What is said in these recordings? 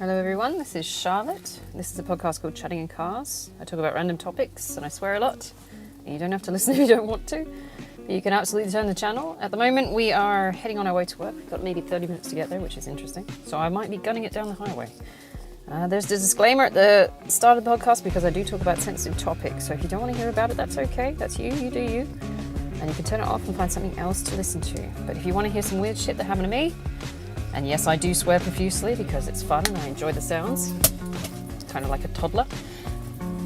Hello everyone, this is Charlotte. This is a podcast called Chatting in Cars. I talk about random topics and I swear a lot. You don't have to listen if you don't want to, but you can absolutely turn the channel. At the moment we are heading on our way to work. We've got maybe 30 minutes to get there, which is interesting. So I might be gunning it down the highway. There's a disclaimer at the start of the podcast because I do talk about sensitive topics. So if you don't want to hear about it, that's okay. That's you do you. And you can turn it off and find something else to listen to. But if you want to hear some weird shit that happened to me, and yes, I do swear profusely because it's fun and I enjoy the sounds, kind of like a toddler,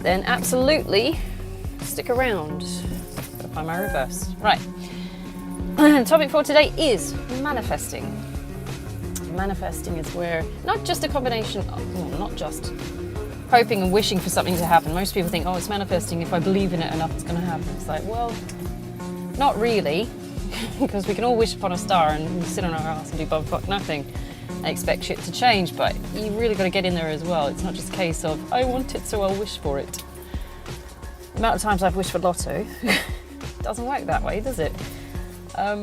then absolutely stick around. Gotta find my reverse. Right. Topic for today is manifesting. Manifesting is where not just a combination of, well, not just hoping and wishing for something to happen. Most people think, oh, it's manifesting. If I believe in it enough, it's going to happen. It's like, well, not really. Because we can all wish upon a star and sit on our ass and do bumfuck nothing and expect shit to change, but you really got to get in there as well. It's not just a case of, I want it so I'll wish for it. The amount of times I've wished for lotto doesn't work that way, does it? I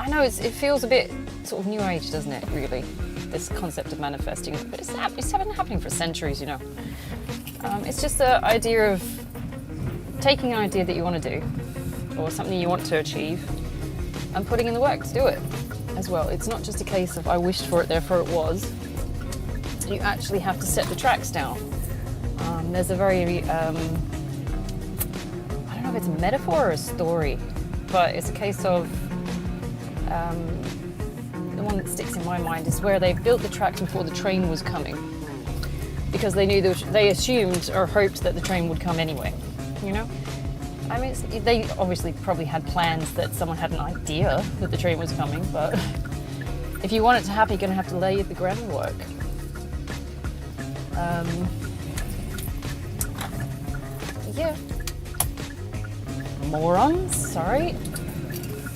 know it feels a bit sort of new age, doesn't it, really, this concept of manifesting, but it's been happening for centuries, you know. It's just the idea of taking an idea that you want to do or something you want to achieve and putting in the work to do it as well. It's not just a case of I wished for it, therefore it was. You actually have to set the tracks down. There's a very, I don't know if it's a metaphor or a story, but it's a case of, the one that sticks in my mind is where they built the tracks before the train was coming because they knew they assumed or hoped that the train would come anyway, you know? I mean, they obviously probably had plans that someone had an idea that the train was coming, but if you want it to happen, you're going to have to lay the groundwork. Yeah. Morons, sorry.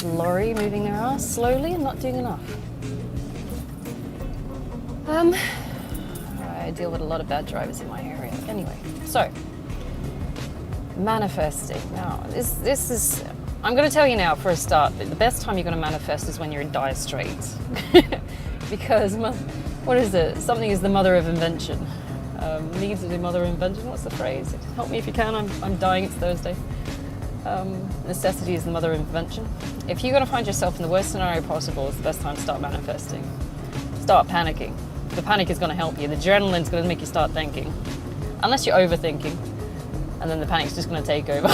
Lorry moving their ass slowly and not doing enough. I deal with a lot of bad drivers in my area. Anyway, so. Manifesting. Now, this is, I'm going to tell you now for a start that the best time you're going to manifest is when you're in dire straits. Because, what is it? Something is the mother of invention. Needs is the mother of invention. What's the phrase? Help me if you can. I'm dying. It's Thursday. Necessity is the mother of invention. If you're going to find yourself in the worst scenario possible, it's the best time to start manifesting. Start panicking. The panic is going to help you. The adrenaline's going to make you start thinking. Unless you're overthinking. And then the panic's just going to take over.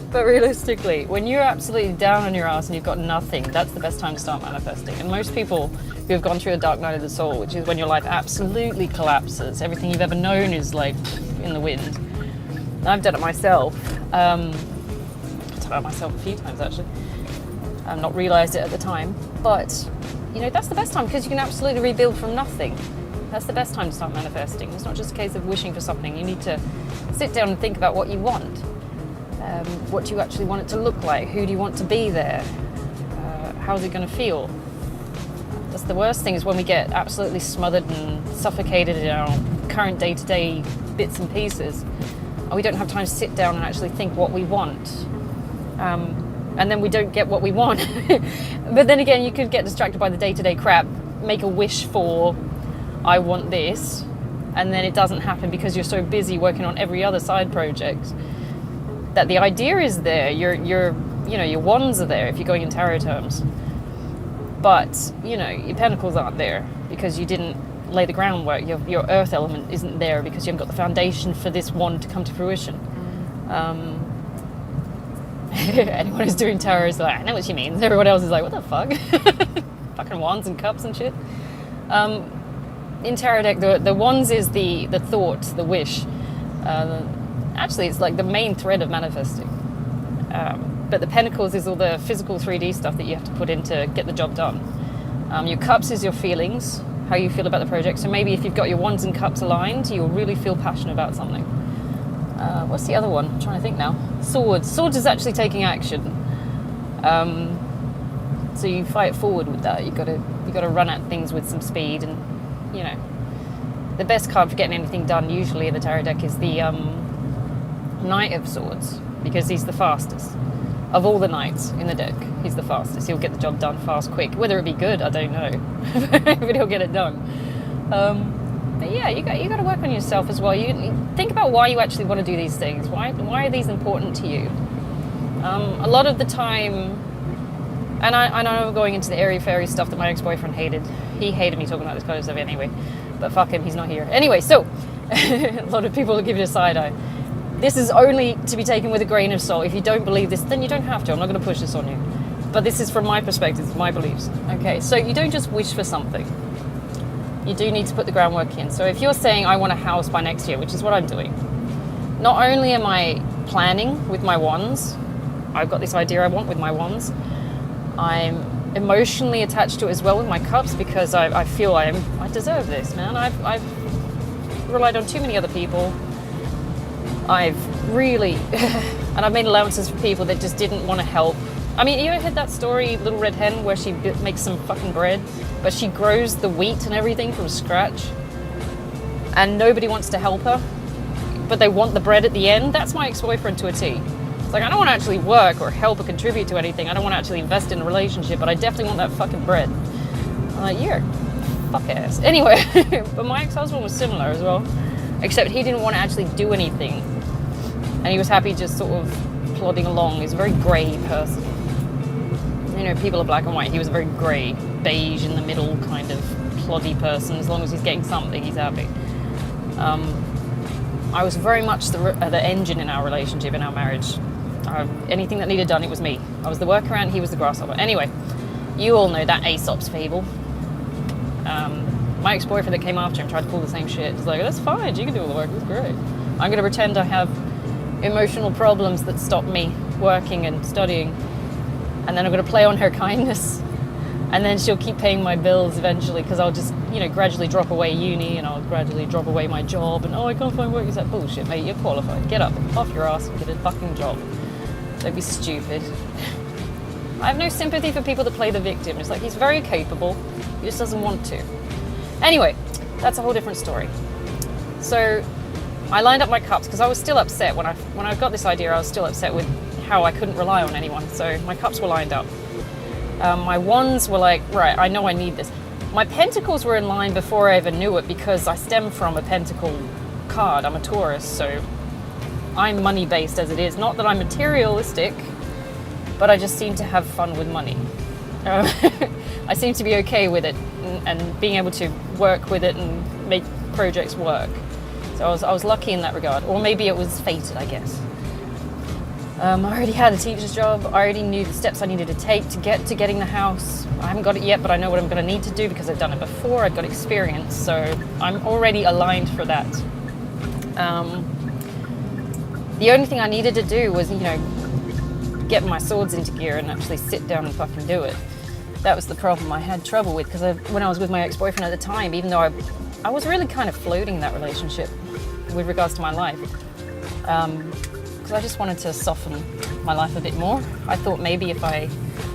But realistically, when you're absolutely down on your ass and you've got nothing, that's the best time to start manifesting. And most people who have gone through a dark night of the soul, which is when your life absolutely collapses, everything you've ever known is like in the wind. And I've done it myself. I've done it myself a few times actually. I've not realised it at the time. But, you know, that's the best time because you can absolutely rebuild from nothing. That's the best time to start manifesting. It's not just a case of wishing for something. You need to sit down and think about what you want. What do you actually want it to look like? Who do you want to be there? How's it going to feel? That's the worst thing is when we get absolutely smothered and suffocated in our current day-to-day bits and pieces. And we don't have time to sit down and actually think what we want. And then we don't get what we want. But then again, you could get distracted by the day-to-day crap, make a wish for I want this, and then it doesn't happen because you're so busy working on every other side project that the idea is there. Your wands are there if you're going in tarot terms, but you know your pentacles aren't there because you didn't lay the groundwork. Your earth element isn't there because you haven't got the foundation for this wand to come to fruition. Anyone who's doing tarot is like, I know what she means. Everyone else is like, what the fuck? Fucking wands and cups and shit. In tarot deck, the wands is the thought, the wish. Actually, it's like the main thread of manifesting. But the pentacles is all the physical 3D stuff that you have to put in to get the job done. Your cups is your feelings, how you feel about the project. So maybe if you've got your wands and cups aligned, you'll really feel passionate about something. What's the other one? I'm trying to think now. Swords. Swords is actually taking action. So you fight forward with that. You got to run at things with some speed, and you know, the best card for getting anything done usually in the tarot deck is the Knight of Swords, because he's the fastest of all the knights in the deck. He's the fastest. He'll get the job done fast, quick. Whether it be good, I don't know, but he'll get it done. But yeah, you got to work on yourself as well. You think about why you actually want to do these things. Why are these important to you? A lot of the time, and I know I'm going into the airy fairy stuff that my ex-boyfriend hated. He hated me talking about this kind of stuff anyway. But fuck him, he's not here. Anyway, so a lot of people will give you a side eye. This is only to be taken with a grain of salt. If you don't believe this, then you don't have to. I'm not going to push this on you. But this is from my perspective, my beliefs. Okay, so you don't just wish for something. You do need to put the groundwork in. So if you're saying I want a house by next year, which is what I'm doing, not only am I planning with my wands, I've got this idea I want with my wands, I'm emotionally attached to it as well with my cups, because I feel I deserve this, man. I've relied on too many other people. I've really, and I've made allowances for people that just didn't want to help. I mean, you ever heard that story, Little Red Hen, where she makes some fucking bread, but she grows the wheat and everything from scratch, and nobody wants to help her, but they want the bread at the end? That's my ex-boyfriend to a T. It's like, I don't want to actually work or help or contribute to anything. I don't want to actually invest in a relationship, but I definitely want that fucking bread. I'm like, you're fuck ass. Anyway, but my ex-husband was similar as well, except he didn't want to actually do anything. And he was happy just sort of plodding along. He's a very grey person. You know, people are black and white. He was a very grey, beige in the middle kind of ploddy person. As long as he's getting something, he's happy. I was very much the engine in our relationship, in our marriage. Anything that needed done, it was me. I was the workaround, he was the grasshopper. Anyway, you all know that Aesop's fable. My ex-boyfriend that came after him tried to pull the same shit. He's like, that's fine, you can do all the work, it's great. I'm going to pretend I have emotional problems that stop me working and studying, and then I'm going to play on her kindness, and then she'll keep paying my bills eventually, because I'll just, gradually drop away uni, and I'll gradually drop away my job, and I can't find work. Is that bullshit, mate? You're qualified. Get up off your ass and get a fucking job. Don't be stupid. I have no sympathy for people that play the victim. It's like, he's very capable, he just doesn't want to. Anyway, that's a whole different story. So I lined up my cups because I was still upset when I got this idea. I was still upset with how I couldn't rely on anyone. So my cups were lined up. My wands were like, right, I know I need this. My pentacles were in line before I even knew it, because I stem from a pentacle card. I'm a Taurus, so I'm money based as it is. Not that I'm materialistic, but I just seem to have fun with money. I seem to be okay with it, and being able to work with it and make projects work. So I was lucky in that regard, or maybe it was fated, I guess. I already had a teacher's job. I already knew the steps I needed to take to get to getting the house. I haven't got it yet, but I know what I'm going to need to do because I've done it before. I've got experience, so I'm already aligned for that. The only thing I needed to do was, get my swords into gear and actually sit down and fucking do it. That was the problem I had trouble with, because when I was with my ex-boyfriend at the time, even though I was really kind of floating in that relationship with regards to my life, because I just wanted to soften my life a bit more. I thought maybe if I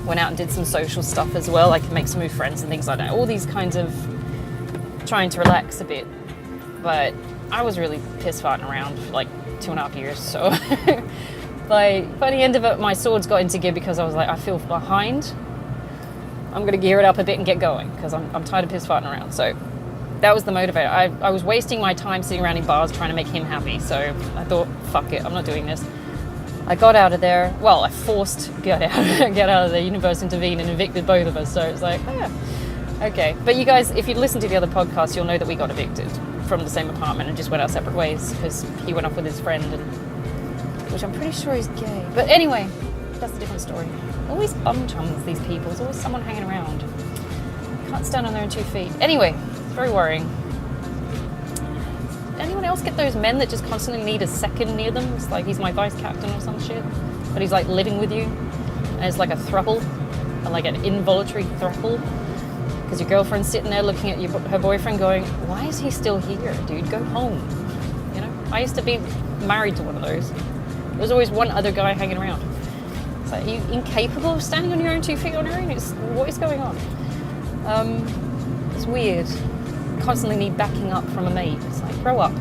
went out and did some social stuff as well, I could make some new friends and things like that. All these kinds of trying to relax a bit. But I was really piss-farting around for like 2.5 years, so by the end of it, my swords got into gear, because I was like, I feel behind. I'm going to gear it up a bit and get going, because I'm tired of piss-farting around. So that was the motivator. I was wasting my time sitting around in bars trying to make him happy, so I thought, fuck it, I'm not doing this. I got out of there. Well, I forced to get out of the universe, intervened and evicted both of us, so it's like, okay. But you guys, if you listen to the other podcasts, you'll know that we got evicted from the same apartment and just went our separate ways, because he went off with his friend, which I'm pretty sure he's gay. But anyway, that's a different story. Always bum chums, these people. There's always someone hanging around. Can't stand on their own 2 feet. Anyway, it's very worrying. Anyone else get those men that just constantly need a second near them? It's like he's my vice captain or some shit, but he's like living with you, and it's like a throuple, like an involuntary throuple, because your girlfriend's sitting there looking at her boyfriend going, why is he still here, dude? Go home. I used to be married to one of those. There was always one other guy hanging around. It's like, are you incapable of standing on your own 2 feet on your own? What is going on? It's weird. Constantly need backing up from a mate. It's like, grow up.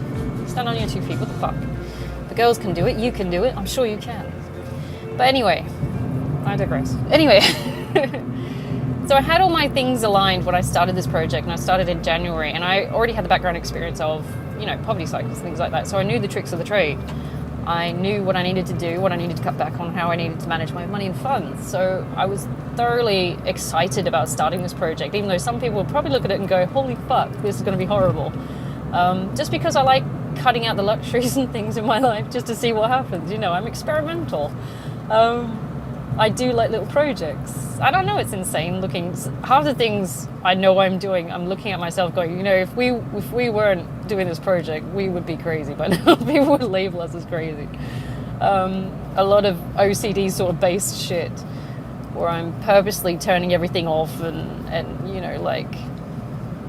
Stand on your 2 feet. What the fuck? The girls can do it. You can do it. I'm sure you can. But anyway, I digress. Anyway, So I had all my things aligned when I started this project, and I started in January, and I already had the background experience of, poverty cycles, things like that. So I knew the tricks of the trade. I knew what I needed to do, what I needed to cut back on, how I needed to manage my money and funds. So I was thoroughly excited about starting this project, even though some people would probably look at it and go, holy fuck, this is going to be horrible. Just because I like cutting out the luxuries and things in my life just to see what happens. I'm experimental. I do like little projects. I don't know, it's insane looking. Half the things I know I'm doing, I'm looking at myself going, if we weren't doing this project, we would be crazy by now. People would label us as crazy. A lot of OCD sort of based shit where I'm purposely turning everything off and like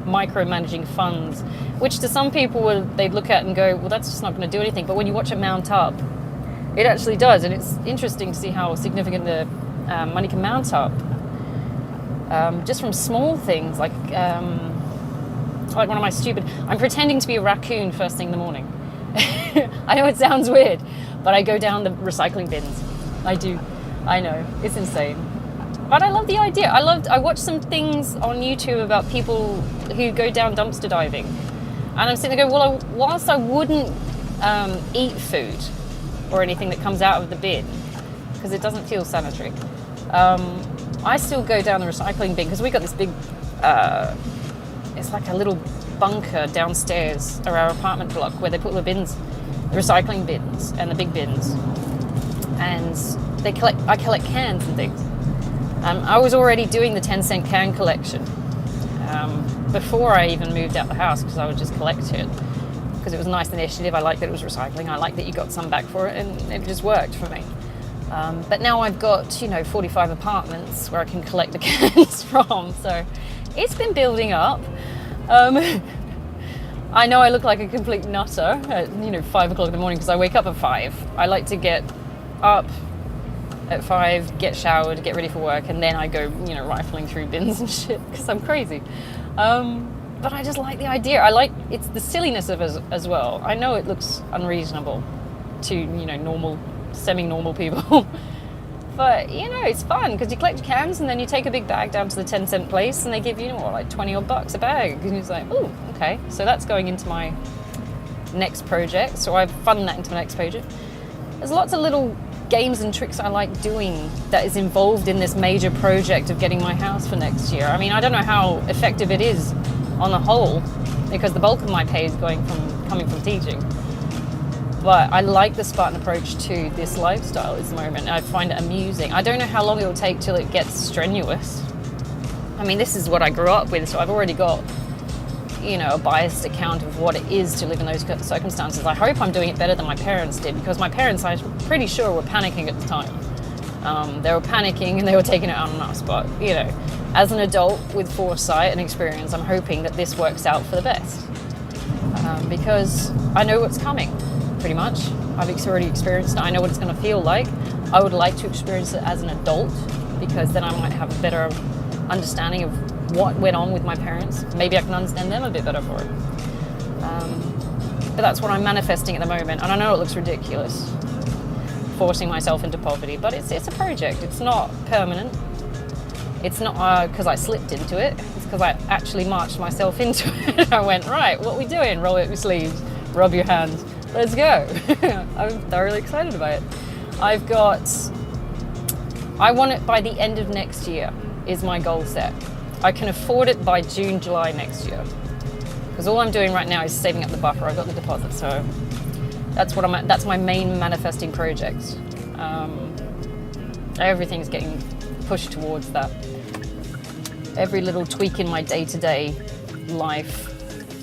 micromanaging funds, which to some people they'd look at and go, well, that's just not going to do anything. But when you watch it mount up, it actually does, and it's interesting to see how significant the money can mount up, just from small things like one of my stupid. I'm pretending to be a raccoon first thing in the morning. I know it sounds weird, but I go down the recycling bins. I do. I know, it's insane, but I love the idea. I watched some things on YouTube about people who go down dumpster diving, and I'm sitting there going, well, whilst I wouldn't eat food or anything that comes out of the bin, because it doesn't feel sanitary, I still go down the recycling bin, because we got this big, it's like a little bunker downstairs of our apartment block where they put the bins, the recycling bins and the big bins, and I collect cans and things. I was already doing the 10-cent can collection before I even moved out the house, because I would just collect it. Because it was a nice initiative. I liked that it was recycling. I liked that you got some back for it, and it just worked for me. But now I've got 45 apartments where I can collect the cans from. So it's been building up. I know I look like a complete nutter at 5 o'clock in the morning, because I wake up at 5. I like to get up at 5, get showered, get ready for work, and then I go rifling through bins and shit, because I'm crazy. But I just like the idea. It's the silliness of it as well. I know it looks unreasonable to, normal, semi-normal people. But, it's fun, because you collect your cans and then you take a big bag down to the 10-cent place and they give you, like 20 odd bucks a bag. And it's like, oh, okay. So that's going into my next project. So I've funded that into my next project. There's lots of little games and tricks I like doing that is involved in this major project of getting my house for next year. I mean, I don't know how effective it is on the whole, because the bulk of my pay is coming from teaching. But I like the Spartan approach to this lifestyle at the moment. I find it amusing. I don't know how long it will take till it gets strenuous. I mean, this is what I grew up with, so I've already got, a biased account of what it is to live in those circumstances. I hope I'm doing it better than my parents did, because my parents, I'm pretty sure, were panicking at the time. They were panicking and they were taking it out on us, but, as an adult with foresight and experience, I'm hoping that this works out for the best, because I know what's coming, pretty much. I've already experienced it. I know what it's going to feel like. I would like to experience it as an adult, because then I might have a better understanding of what went on with my parents. Maybe I can understand them a bit better for it. But that's what I'm manifesting at the moment, and I know it looks ridiculous, forcing myself into poverty, but it's a project. It's not permanent. It's not because I slipped into it. It's because I actually marched myself into it. I went, right, what are we doing? Roll up your sleeves, rub your hands, let's go. I'm thoroughly excited about it. I want it by the end of next year is my goal set. I can afford it by June, July next year. Because all I'm doing right now is saving up the buffer. I've got the deposit, so that's my main manifesting project. Everything's getting pushed towards that. Every little tweak in my day-to-day life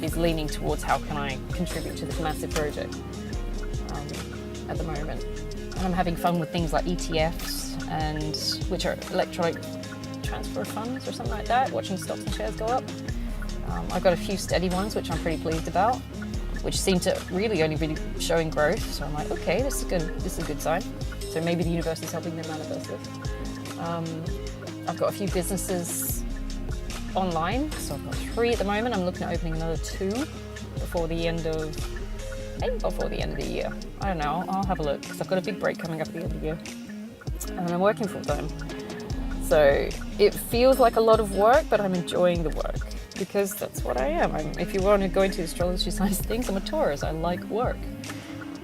is leaning towards how can I contribute to this massive project at the moment. And I'm having fun with things like ETFs, which are electronic transfer funds or something like that, watching stocks and shares go up. I've got a few steady ones which I'm pretty pleased about, which seem to really only be showing growth. So I'm like, okay, this is a good sign. So maybe the universe is helping them manifest this. I've got a few businesses online, so I've got 3 at the moment. I'm looking at opening another 2 before the end of the year. I don't know, I'll have a look, because I've got a big break coming up at the end of the year. And I'm working full time. So it feels like a lot of work, but I'm enjoying the work because that's what I am. If you want to go into astrology science things, I'm a Taurus. I like work.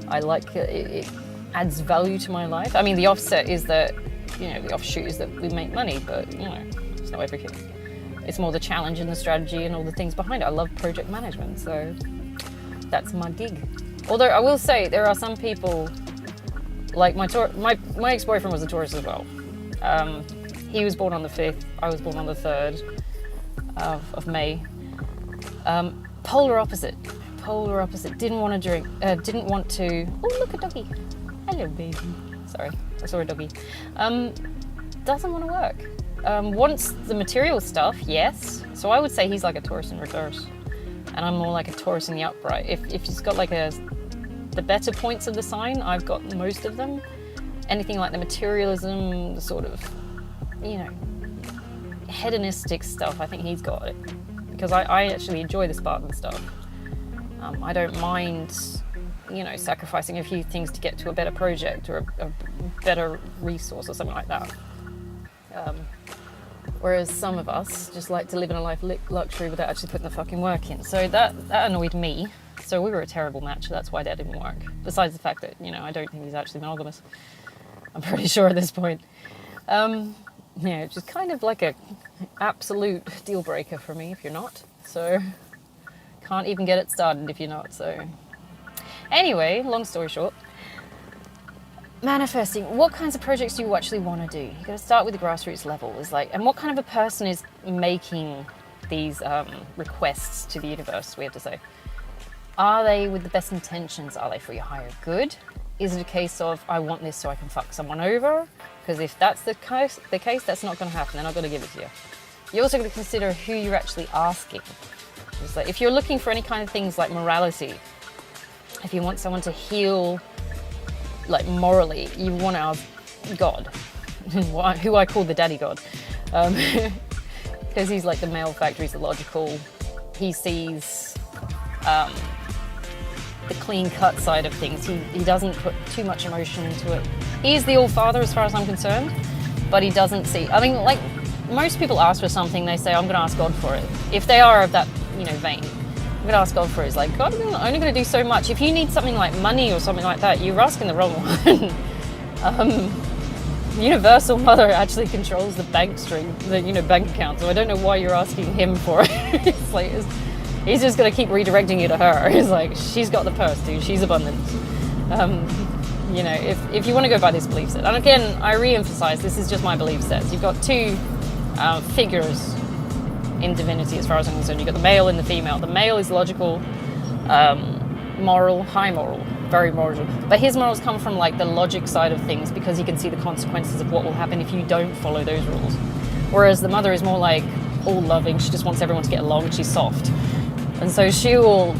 I like it adds value to my life. I mean, the offset is that, the offshoot is that we make money, but, it's not everything. It's more the challenge and the strategy and all the things behind it. I love project management, so that's my gig. Although I will say there are some people, like my ex-boyfriend was a Taurus as well. He was born on the 5th, I was born on the 3rd of May. Polar opposite. Didn't want to drink, didn't want to, oh look, a doggy. Hello baby. Sorry, I saw a doggy. Doesn't want to work. Wants the material stuff, yes. So I would say he's like a Taurus in reverse. And I'm more like a Taurus in the upright. If he's got like the better points of the sign, I've got most of them. Anything like the materialism, the sort of, hedonistic stuff, I think he's got it. Because I actually enjoy the Spartan stuff. I don't mind, sacrificing a few things to get to a better project or a better resource or something like that. Whereas some of us just like to live in a life luxury without actually putting the fucking work in. So that annoyed me. So we were a terrible match. That's why that didn't work. Besides the fact that, I don't think he's actually monogamous. I'm pretty sure at this point. Just kind of like a absolute deal breaker for me if you're not. So can't even get it started if you're not. So anyway, long story short. Manifesting. What kinds of projects do you actually want to do? You got to start with the grassroots level. And what kind of a person is making these requests to the universe? We have to say, are they with the best intentions? Are they for your higher good? Is it a case of I want this so I can fuck someone over? Because if that's the case, that's not going to happen. They're not going to give it to you. You're also going to consider who you're actually asking. It's like if you're looking for any kind of things like morality, if you want someone to heal. Like morally, you want to ask God, who I call the daddy God, because he's like the male factor, he's the logical, he sees the clean cut side of things, he doesn't put too much emotion into it. He's the all-father as far as I'm concerned, but he doesn't see, like most people ask for something, they say, I'm going to ask God for it. If they are of that, vein. I'm going to ask God for it. It's like, God, I'm only going to do so much. If you need something like money or something like that, you're asking the wrong one. Universal Mother actually controls the bank bank account. So I don't know why you're asking him for it. It's like, he's just going to keep redirecting you to her. It's like, she's got the purse, dude. She's abundant. If you want to go by this belief set. And again, I re-emphasize, this is just my belief sets. You've got two figures in divinity as far as I'm concerned. You've got the male and the female. The male is logical, moral, high moral, very moral. But his morals come from like the logic side of things because he can see the consequences of what will happen if you don't follow those rules. Whereas the mother is more like all loving. She just wants everyone to get along. She's soft. And so she will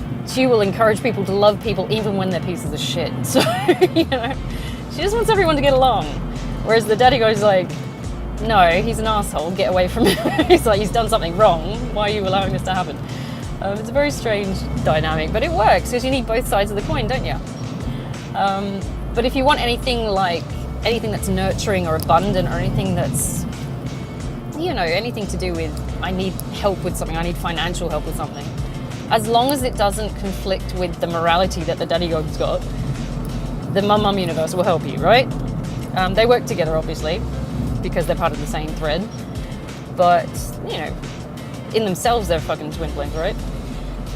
encourage people to love people even when they're pieces of shit. So, she just wants everyone to get along. Whereas the daddy goes like, no, he's an asshole, get away from him. He's like, he's done something wrong, why are you allowing this to happen? It's a very strange dynamic, but it works because you need both sides of the coin, don't you? But if you want anything that's nurturing or abundant or anything that's, anything to do with, I need help with something, I need financial help with something, as long as it doesn't conflict with the morality that the daddy god's got, the mum universe will help you, right? They work together, obviously, because they're part of the same thread, but in themselves they're fucking twin flames, right?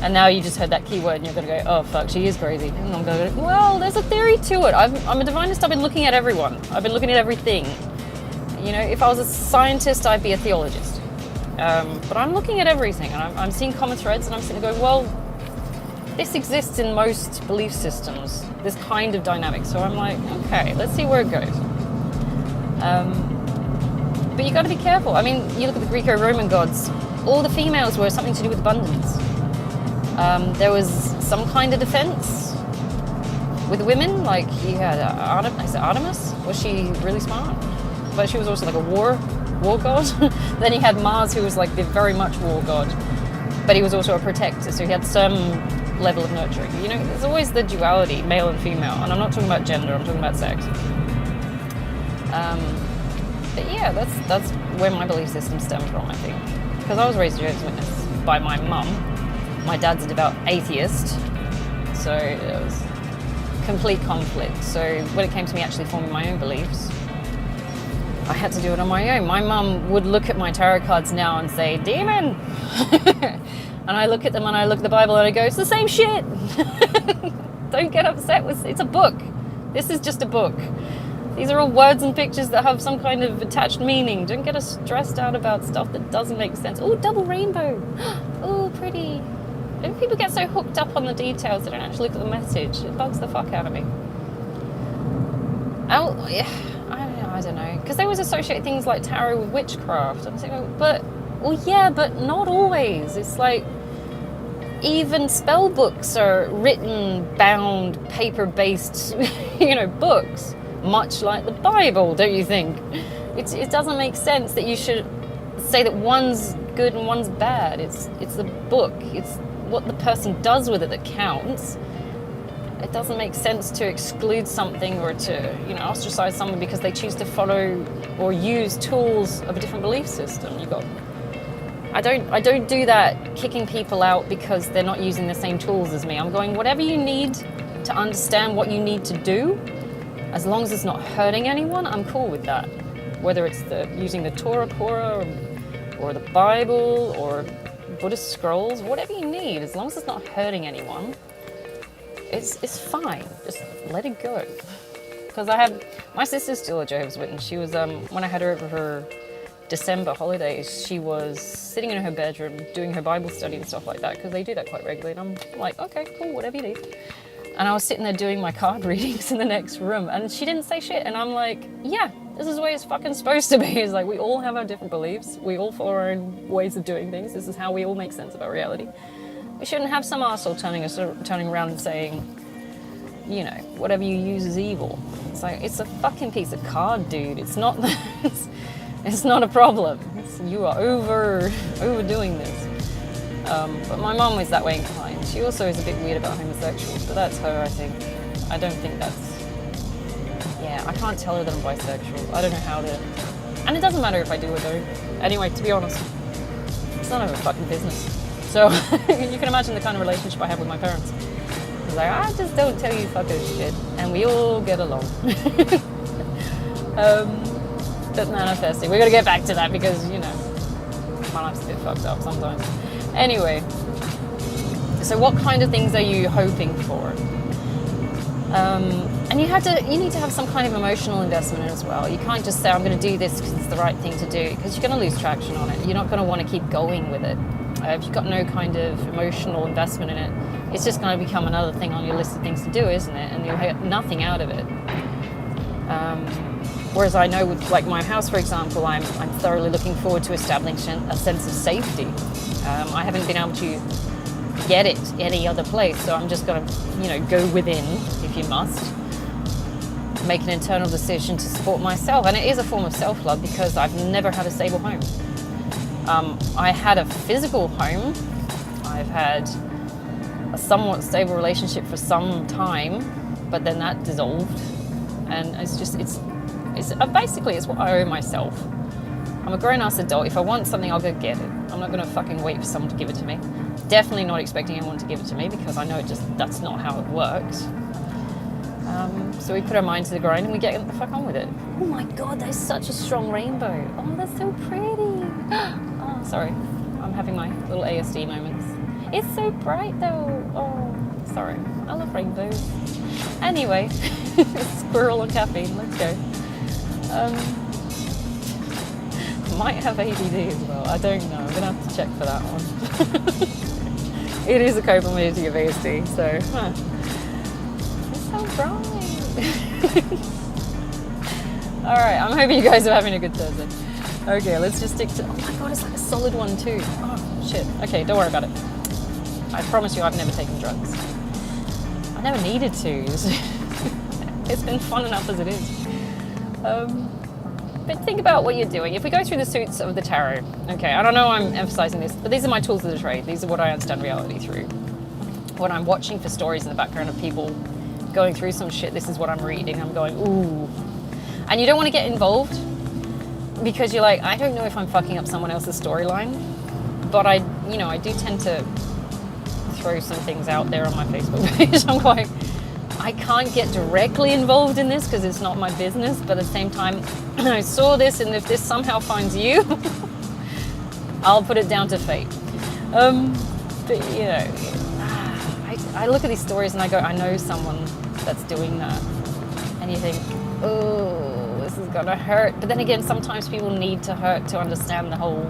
And now you just heard that keyword and you're gonna go, oh fuck, she is crazy. And I'm gonna go, well, there's a theory to it. I'm a divinist. I've been looking at everyone. I've been looking at everything. If I was a scientist, I'd be a theologist. But I'm looking at everything and I'm seeing common threads and I'm sitting there going, well, this exists in most belief systems, this kind of dynamic. So I'm like, okay, let's see where it goes. But you got to be careful. I mean, you look at the Greco-Roman gods, all the females were something to do with abundance. There was some kind of defense with women, like you had Artemis. Was she really smart? But she was also like a war god. Then you had Mars, who was like the very much war god, but he was also a protector, so he had some level of nurturing. There's always the duality, male and female, and I'm not talking about gender, I'm talking about sex. But yeah, that's where my belief system stemmed from, I think. Because I was raised a Jehovah's Witness by my mum. My dad's a devout atheist, so it was complete conflict. So when it came to me actually forming my own beliefs, I had to do it on my own. My mum would look at my tarot cards now and say, demon! And I look at them and I look at the Bible and I go, it's the same shit! Don't get upset with it's a book. This is just a book. These are all words and pictures that have some kind of attached meaning. Don't get us stressed out about stuff that doesn't make sense. Oh, double rainbow. Oh, pretty. And people get so hooked up on the details they don't actually look at the message. It bugs the fuck out of me. Oh, yeah. I don't know. Because they always associate things like tarot with witchcraft. I'm saying, but, well, yeah, but not always. It's like, even spell books are written, bound, paper-based, books. Much like the Bible, don't you think? It doesn't make sense that you should say that one's good and one's bad. It's the book. It's what the person does with it that counts. It doesn't make sense to exclude something or to ostracize someone because they choose to follow or use tools of a different belief system. I don't do that kicking people out because they're not using the same tools as me. I'm going, whatever you need to understand what you need to do, as long as it's not hurting anyone, I'm cool with that. Whether it's using the Torah or the Bible or Buddhist scrolls, whatever you need, as long as it's not hurting anyone, it's fine. Just let it go. Because my sister's still a Jehovah's Witness. She was, when I had her over her December holidays, she was sitting in her bedroom doing her Bible study and stuff like that, because they do that quite regularly. And I'm like, okay, cool, whatever you need. And I was sitting there doing my card readings in the next room, and she didn't say shit. And I'm like, yeah, this is the way it's fucking supposed to be. It's like, we all have our different beliefs. We all follow our own ways of doing things. This is how we all make sense of our reality. We shouldn't have some arsehole turning around and saying, whatever you use is evil. It's like, it's a fucking piece of card, dude. It's not, it's not a problem. You are overdoing this. But my mum was that way inclined. She also is a bit weird about homosexuals, but that's her, I think. I don't think that's... Yeah, I can't tell her that I'm bisexual. I don't know how to... And it doesn't matter if I do or don't. Anyway, to be honest, it's none of her fucking business. So, you can imagine the kind of relationship I have with my parents. It's like, I just don't tell you fuckers shit, and we all get along. But manifesting. We're going to get back to that because, my life's a bit fucked up sometimes. Anyway, so what kind of things are you hoping for? And you need to have some kind of emotional investment in it as well. You can't just say, I'm going to do this because it's the right thing to do, because you're going to lose traction on it. You're not going to want to keep going with it. If you've got no kind of emotional investment in it, it's just going to become another thing on your list of things to do, isn't it? And you'll get nothing out of it. Whereas I know with like my house, for example, I'm thoroughly looking forward to establishing a sense of safety. I haven't been able to get it any other place, so I'm just going to, go within, if you must, make an internal decision to support myself. And it is a form of self-love because I've never had a stable home. I had a physical home. I've had a somewhat stable relationship for some time, but then that dissolved. And basically it's what I owe myself. I'm a grown-ass adult. If I want something, I'll go get it. I'm not going to fucking wait for someone to give it to me. Definitely not expecting anyone to give it to me because I know that's not how it works. So we put our mind to the grind and we get the fuck on with it. Oh my God, there's such a strong rainbow. Oh, that's so pretty. Oh, sorry. I'm having my little ASD moments. It's so bright though. Oh, sorry. I love rainbows. Anyway, squirrel on caffeine. Let's go. Might have ADD as well. I don't know. I'm going to have to check for that one. It is a comorbidity of ASD, so... It's so bright. Alright, I'm hoping you guys are having a good Thursday. Okay, let's just stick to... Oh my God, it's like a solid one too. Oh, shit. Okay, don't worry about it. I promise you I've never taken drugs. I never needed to. It's been fun enough as it is. But think about what you're doing. If we go through the suits of the tarot, okay, I don't know I'm emphasizing this, but these are my tools of the trade. These are what I understand reality through. When I'm watching for stories in the background of people going through some shit, this is what I'm reading. I'm going, ooh. And you don't want to get involved. because you're like, I don't know if I'm fucking up someone else's storyline, but I do tend to throw some things out there on my Facebook page. I'm like, I can't get directly involved in this because it's not my business, but at the same time, I saw this, and if this somehow finds you, I'll put it down to fate. But I look at these stories and I go, I know someone that's doing that, and you think, oh, this is gonna hurt. But then again, sometimes people need to hurt to understand the whole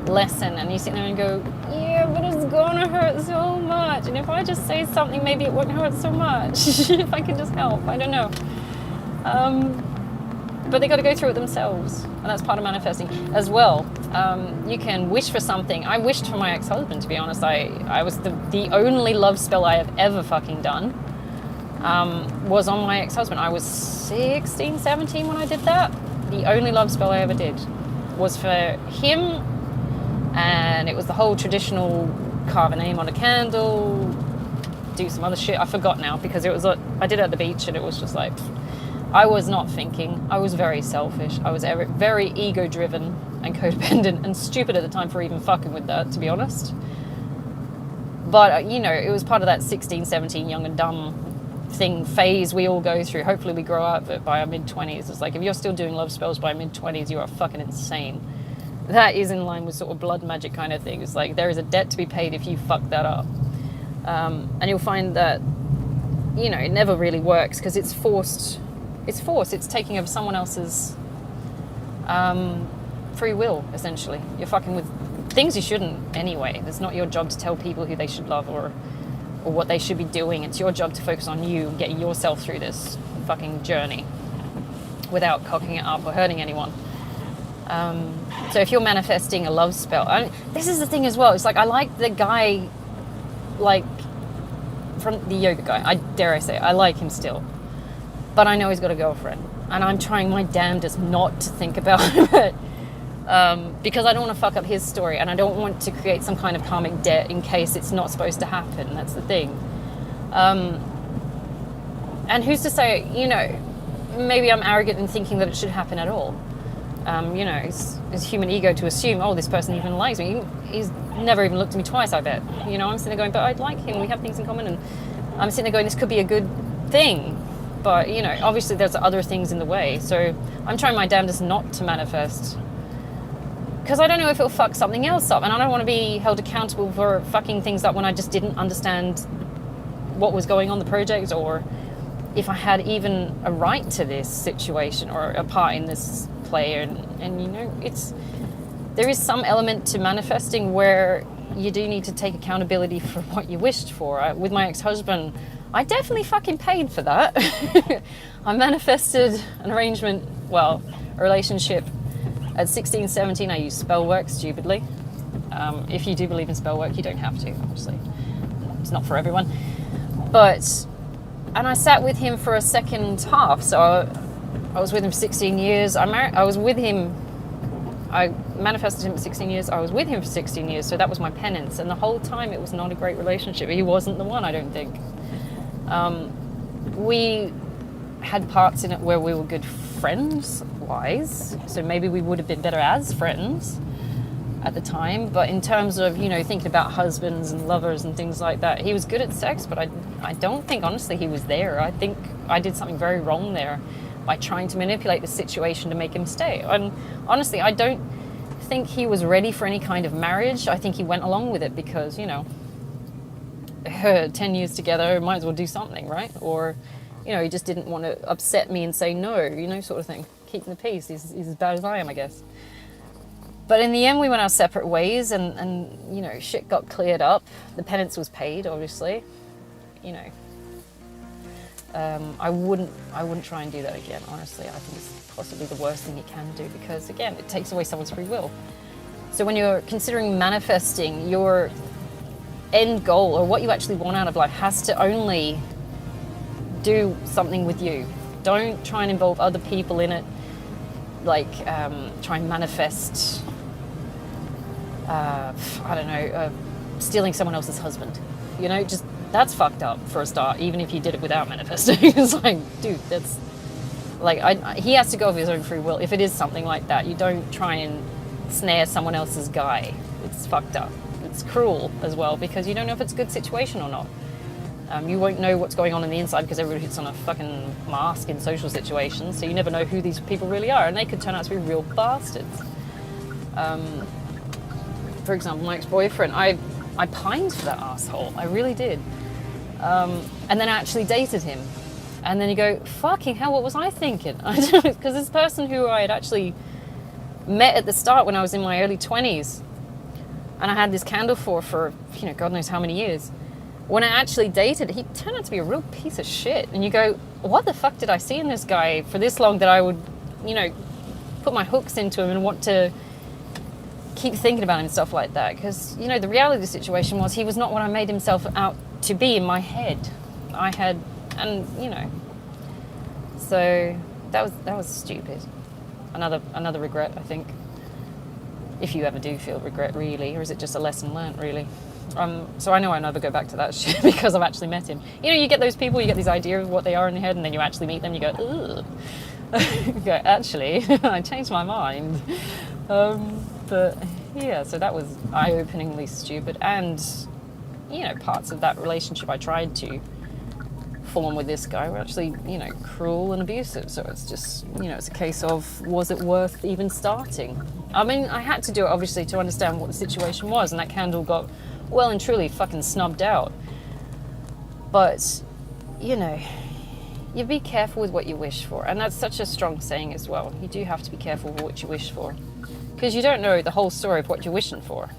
lesson, and you sit there and go, yeah, but it's gonna hurt so much, and if I just say something, maybe it won't hurt so much. If I can just help, I don't know. But they got to go through it themselves, and that's part of manifesting as well. You can wish for something. I wished for my ex-husband, to be honest. I was the only love spell I have ever fucking done was on my ex-husband. I was 16, 17 when I did that. The only love spell I ever did was for him. And it was the whole traditional carve a name on a candle, do some other shit. I forgot now because I did it at the beach, and it was just like, I was not thinking. I was very selfish. I was very ego-driven and codependent and stupid at the time for even fucking with that, to be honest. But, it was part of that 16, 17 young and dumb phase we all go through. Hopefully we grow out of it by our mid-20s. It's like, if you're still doing love spells by mid-20s, you are fucking insane. That is in line with sort of blood magic kind of thing. It's like, there is a debt to be paid if you fuck that up. And you'll find that, it never really works because it's forced. It's taking over someone else's free will, essentially. You're fucking with things you shouldn't anyway. It's not your job to tell people who they should love or what they should be doing. It's your job to focus on you and getting yourself through this fucking journey without cocking it up or hurting anyone. So if you're manifesting a love spell, this is the thing as well. It's like, I like the guy, like, from the yoga guy. I say, I like him still. But I know he's got a girlfriend. And I'm trying my damnedest not to think about it. Because I don't want to fuck up his story. And I don't want to create some kind of karmic debt in case it's not supposed to happen. That's the thing. And who's to say, maybe I'm arrogant in thinking that it should happen at all. It's human ego to assume, oh, this person even likes me. He's never even looked at me twice, I bet. I'm sitting there going, but I like him. We have things in common. And I'm sitting there going, this could be a good thing. But, obviously there's other things in the way. So I'm trying my damnedest not to manifest. Because I don't know if it'll fuck something else up. And I don't want to be held accountable for fucking things up when I just didn't understand what was going on the project, or if I had even a right to this situation or a part in this play. And there is some element to manifesting where you do need to take accountability for what you wished for. With my ex-husband, I definitely fucking paid for that. I manifested an arrangement, a relationship at 16, 17. I used spell work stupidly. If you do believe in spell work, you don't have to, obviously. It's not for everyone. And I sat with him for a second half. So I was with him 16 years. I manifested him for 16 years. I was with him for 16 years. So that was my penance. And the whole time it was not a great relationship. He wasn't the one, I don't think. We had parts in it where we were good friends-wise, so maybe we would have been better as friends at the time. But in terms of, thinking about husbands and lovers and things like that, he was good at sex, but I don't think, honestly, he was there. I think I did something very wrong there by trying to manipulate the situation to make him stay. And honestly, I don't think he was ready for any kind of marriage. I think he went along with it because, 10 years together, might as well do something, right? Or, he just didn't want to upset me and say no, sort of thing. Keeping the peace. He's as bad as I am, I guess. But in the end, we went our separate ways, and shit got cleared up. The penance was paid, obviously. I wouldn't try and do that again, honestly. I think it's possibly the worst thing you can do because, again, it takes away someone's free will. So when you're considering manifesting, your end goal or what you actually want out of life has to only do something with you. Don't try and involve other people in it, like try and manifest stealing someone else's husband. Just that's fucked up for a start, even if you did it without manifesting. It's like, dude, Like, he has to go of his own free will. If it is something like that, you don't try and snare someone else's guy. It's fucked up. It's cruel as well, because you don't know if it's a good situation or not. You won't know what's going on the inside because everybody puts on a fucking mask in social situations, so you never know who these people really are, and they could turn out to be real bastards. For example, my ex-boyfriend, I pined for that asshole. I really did. And then I actually dated him. And then you go, fucking hell, what was I thinking? Because this person who I had actually met at the start when I was in my early 20s, and I had this candle for, you know, God knows how many years. When I actually dated, he turned out to be a real piece of shit. And you go, what the fuck did I see in this guy for this long that I would, you know, put my hooks into him and want to keep thinking about him and stuff like that? Because, you know, the reality of the situation was he was not what I made himself out to be in my head. I had, and, you know, so that was stupid. Another regret, I think. If you ever do feel regret, really, or is it just a lesson learnt, really? So I know I never go back to that shit because I've actually met him. You know, you get those people, you get this idea of what they are in your head, and then you actually meet them, you go, ugh. You go, actually, I changed my mind. But yeah, so that was eye-openingly stupid. And, you know, parts of that relationship I tried to form with this guy were actually, you know, cruel and abusive. So it's just, you know, it's a case of, was it worth even starting? I mean, I had to do it, obviously, to understand what the situation was, and that candle got well and truly fucking snubbed out. But, you know, you be careful with what you wish for. And that's such a strong saying as well. You do have to be careful with what you wish for, because you don't know the whole story of what you're wishing for.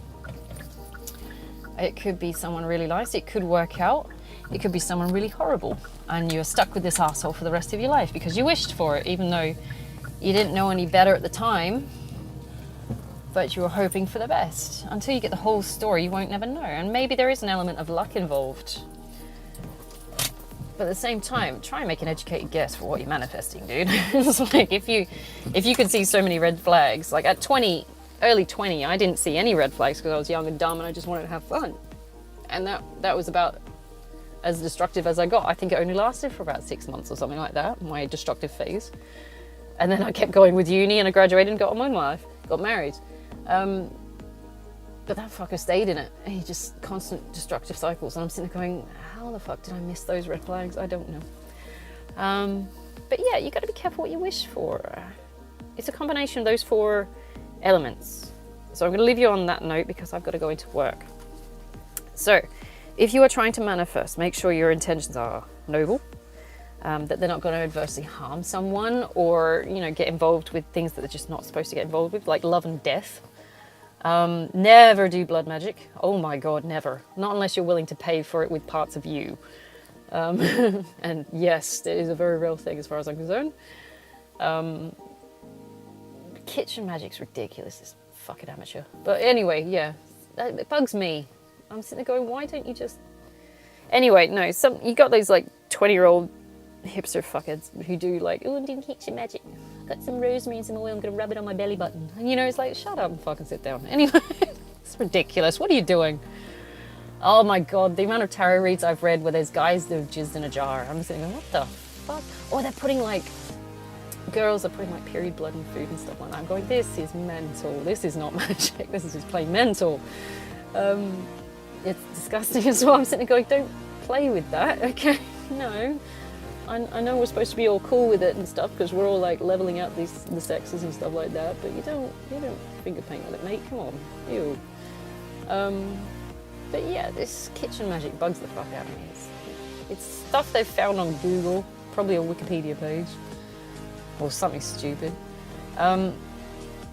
It could be someone really nice, it could work out. It could be someone really horrible, and you're stuck with this asshole for the rest of your life because you wished for it, even though you didn't know any better at the time, but you were hoping for the best. Until you get the whole story, you won't never know. And maybe there is an element of luck involved. But at the same time, try and make an educated guess for what you're manifesting, dude. It's like, if you could see so many red flags, like at 20, early 20, I didn't see any red flags because I was young and dumb and I just wanted to have fun. And that was about as destructive as I got. I think it only lasted for about 6 months or something like that, my destructive phase. And then I kept going with uni, and I graduated and got on with my life, got married. But that fucker stayed in it. He just constant destructive cycles. And I'm sitting there going, how the fuck did I miss those red flags? I don't know. But yeah, you got to be careful what you wish for. It's a combination of those 4 elements. So I'm going to leave you on that note because I've got to go into work. So, if you are trying to manifest, make sure your intentions are noble, that they're not going to adversely harm someone or, you know, get involved with things that they're just not supposed to get involved with, like love and death. Never do blood magic. Oh my God, never. Not unless you're willing to pay for it with parts of you. And yes, it is a very real thing as far as I'm concerned. Kitchen magic's ridiculous. It's fucking amateur. But anyway, yeah, it bugs me. I'm sitting there going, why don't you just... Anyway, no, you got those like 20-year-old hipster fuckers who do like, oh, I'm doing kitchen magic. Got some rosemary and some oil, I'm gonna rub it on my belly button. And you know, it's like, shut up and fucking sit down. Anyway, it's ridiculous. What are you doing? Oh my God, the amount of tarot reads I've read where there's guys that have jizzed in a jar. I'm sitting there, what the fuck? Or they're putting like, girls are putting like period blood in food and stuff like that. I'm going, this is mental. This is not magic. This is just plain mental. It's disgusting as well. I'm sitting there going, don't play with that, okay? No. I know we're supposed to be all cool with it and stuff because we're all like leveling out the sexes and stuff like that, but you don't finger paint with it, mate. Come on. Ew. But yeah, this kitchen magic bugs the fuck out of me. It's stuff they've found on Google, probably a Wikipedia page, or something stupid. And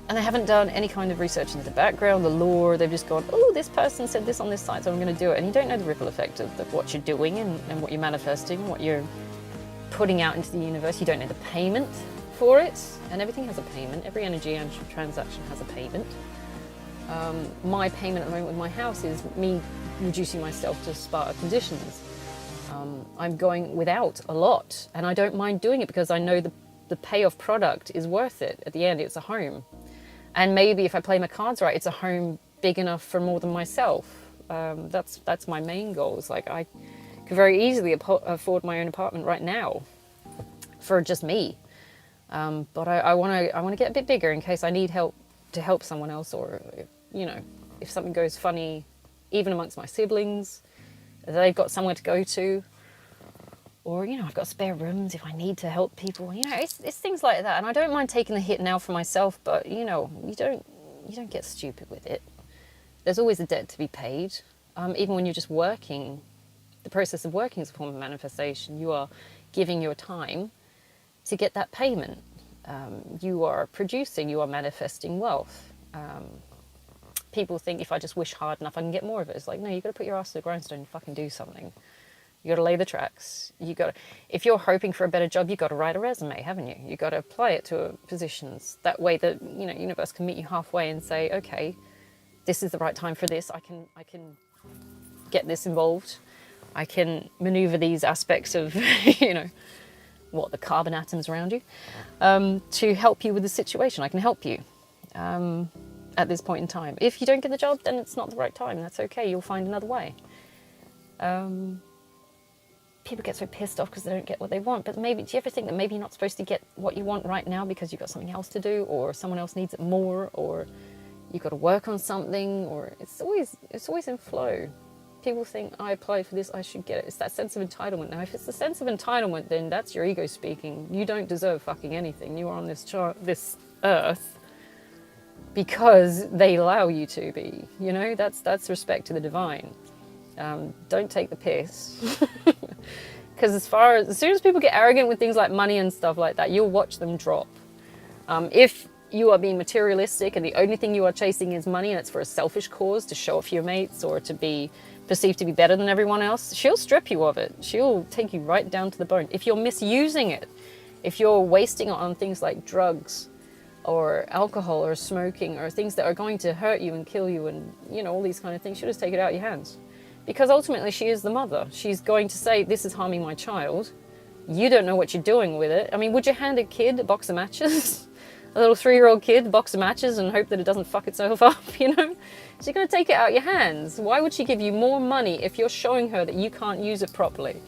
they haven't done any kind of research into the background, the lore. They've just gone, oh, this person said this on this site, so I'm going to do it. And you don't know the ripple effect of what you're doing and what you're manifesting, what you're putting out into the universe. You don't know the payment for it. And everything has a payment. Every energy and transaction has a payment. My payment at the moment with my house is me reducing myself to Sparta conditions. I'm going without a lot. And I don't mind doing it because I know the payoff product is worth it. At the end, it's a home. And maybe if I play my cards right, it's a home big enough for more than myself. That's my main goal. It's like I could very easily afford my own apartment right now for just me. But I want to get a bit bigger in case I need help to help someone else, or, you know, if something goes funny, even amongst my siblings, they've got somewhere to go to, or, you know, I've got spare rooms if I need to help people. You know, it's things like that. And I don't mind taking the hit now for myself, but, you know, you don't get stupid with it. There's always a debt to be paid. Even when you're just working, the process of working is a form of manifestation. You are giving your time to get that payment. You are producing, you are manifesting wealth. People think if I just wish hard enough, I can get more of it. It's like, no, you've got to put your ass to the grindstone and fucking do something. You got to lay the tracks. If you're hoping for a better job, you've got to write a resume, haven't you? You've got to apply it to positions. That way the, you know, universe can meet you halfway and say, okay, this is the right time for this. I can get this involved. I can maneuver these aspects of, you know, the carbon atoms around you, to help you with the situation. I can help you at this point in time. If you don't get the job, then it's not the right time. That's okay. You'll find another way. People get so pissed off because they don't get what they want. But maybe, do you ever think that maybe you're not supposed to get what you want right now because you've got something else to do, or someone else needs it more, or you've got to work on something, or it's always in flow. People think, I applied for this, I should get it. It's that sense of entitlement. Now, if it's the sense of entitlement, then that's your ego speaking. You don't deserve fucking anything. You are on this earth because they allow you to be. You know, that's respect to the divine. Don't take the piss. Because as soon as people get arrogant with things like money and stuff like that, you'll watch them drop. If you are being materialistic and the only thing you are chasing is money, and it's for a selfish cause to show off your mates or to be perceived to be better than everyone else, she'll strip you of it. She'll take you right down to the bone. If you're misusing it, if you're wasting it on things like drugs or alcohol or smoking or things that are going to hurt you and kill you and, you know, all these kind of things, she'll just take it out of your hands. Because ultimately she is the mother. She's going to say, this is harming my child. You don't know what you're doing with it. I mean, would you hand a kid a box of matches? A little 3-year-old kid a box of matches and hope that it doesn't fuck itself up, you know? She's going to take it out of your hands. Why would she give you more money if you're showing her that you can't use it properly?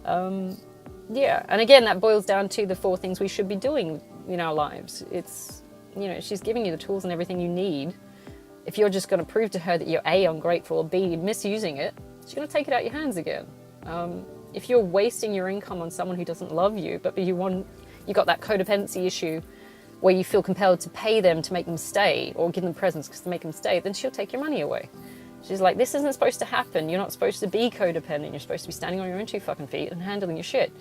Yeah, and again, that boils down to the 4 things we should be doing in our lives. It's, you know, she's giving you the tools and everything you need. If you're just going to prove to her that you're A, ungrateful, or B, misusing it, she's going to take it out your hands again. If you're wasting your income on someone who doesn't love you, but you got that codependency issue where you feel compelled to pay them to make them stay, or give them presents to make them stay, then she'll take your money away. She's like, this isn't supposed to happen. You're not supposed to be codependent. You're supposed to be standing on your own 2 fucking feet and handling your shit.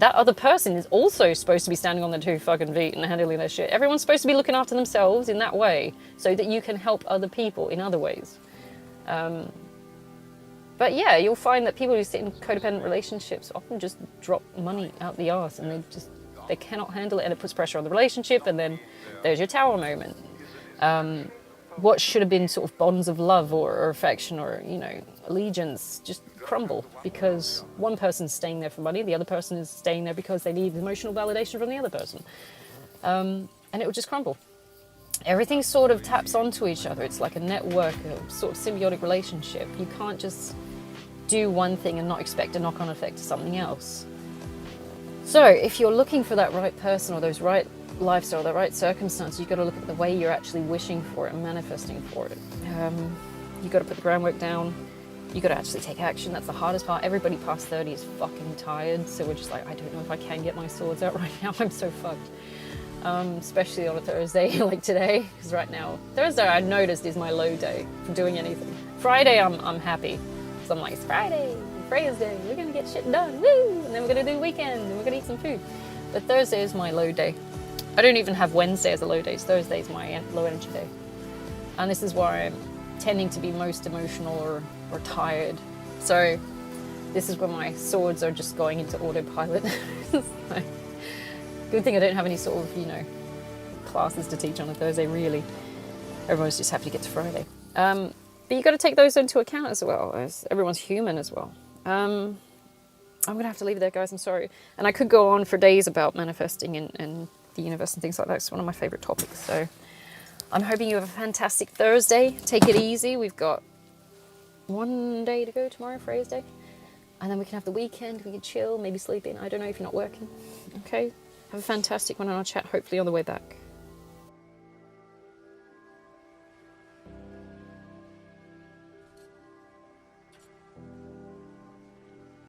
That other person is also supposed to be standing on their 2 fucking feet and handling their shit. Everyone's supposed to be looking after themselves in that way so that you can help other people in other ways. But yeah, you'll find that people who sit in codependent relationships often just drop money out the arse, and they cannot handle it, and it puts pressure on the relationship, and then there's your tower moment. What should have been sort of bonds of love or affection or, you know, allegiance just crumble because one person's staying there for money, the other person is staying there because they need emotional validation from the other person. And it will just crumble. Everything sort of taps onto each other. It's like a network, a sort of symbiotic relationship. You can't just do one thing and not expect a knock-on effect to something else. So if you're looking for that right person or those right lifestyle, the right circumstance, you've got to look at the way you're actually wishing for it and manifesting for it. You've got to put the groundwork down. You've got to actually take action. That's the hardest part. Everybody past 30 is fucking tired, so we're just like, I don't know if I can get my swords out right now. I'm so fucked. Especially on a Thursday like today, because right now, Thursday I noticed is my low day for doing anything. Friday I'm happy, so I'm like, it's Friday, we're gonna get shit done, woo! And then we're gonna do weekend, and we're gonna eat some food. But Thursday is my low day. I don't even have Wednesday as a low day. Thursday is my low energy day. And this is where I'm tending to be most emotional or tired. So this is where my swords are just going into autopilot. Like, good thing I don't have any sort of, you know, classes to teach on a Thursday, really. Everyone's just happy to get to Friday. But you've got to take those into account as well, as everyone's human as well. I'm going to have to leave it there, guys. I'm sorry. And I could go on for days about manifesting and the universe and things like that. It's one of my favorite topics. So I'm hoping you have a fantastic Thursday. Take it easy. We've got one day to go tomorrow, Friday's Day. And then we can have the weekend. We can chill, maybe sleep in. I don't know if you're not working. Okay. Have a fantastic one, and I'll chat hopefully on the way back.